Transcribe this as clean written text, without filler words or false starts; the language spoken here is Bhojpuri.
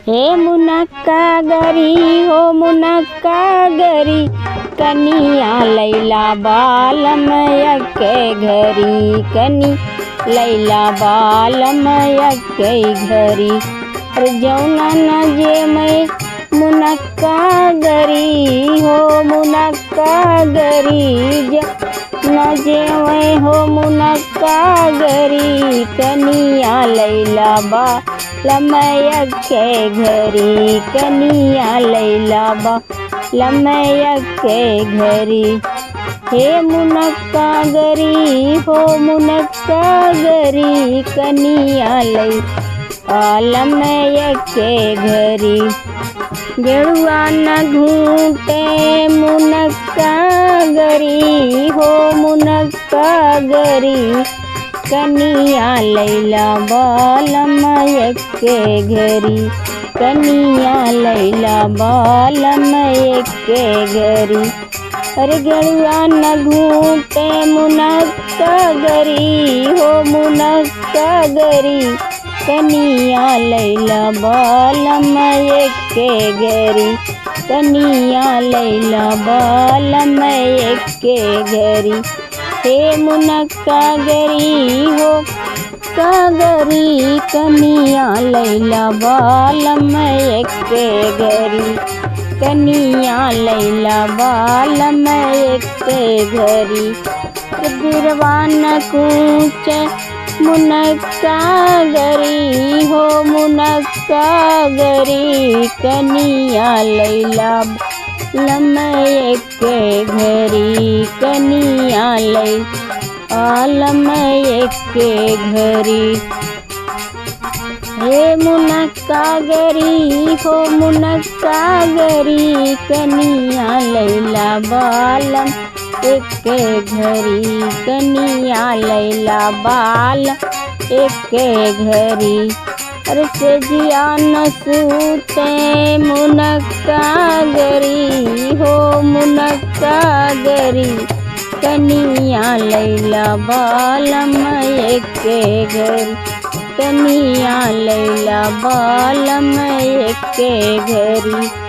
हे मुनक्का गरी हो मुनक्का गरी कनिया लैला बालम यके घरी कनी लैला बालम यके घरी। अरे जौना न जे मैं मुनक्का गरी हो मुनक्का गरी न जे मैं हो मुनक्का गरी कनिया लैला बालम यके घरी कनिया लैला बालम यके घरी। हे मुनक्का गरी हो मुनक्का गरी कनिया लैला बालम यके घरी। गेरुआ न घूटे मुनक्का गरी हो मुनक्का गरी कनिया लैला बालम यके घरी कनिया लैला बालम यके घरी। अरे गेरुआ न घूटे मुनक्का गरी हो मुनक्का गरी कनिया लैला बालम यके घरी कनिया लैला बालम यके घरी। हे मुनक्का गरी हो कागरी कनिया लैला बालम यके घरी कनिया लैला बालम यके घरी। गिरवा न कूच मुनक्का गरी हो मुनक्का गरी कनिया लैला बालम यके घरी कनिया लैला बालम यके घरी। हे मुनक्का गरी हो मुनक्का गरी कनिया लैला बालम यके घरी कनिया लैला बालम यके घरी। अरे सेजिया न सूते मुनक्का गरी हो मुनक्का गरी कनिया लैला बालम यके घरी कनिया लैला बालम यके घरी।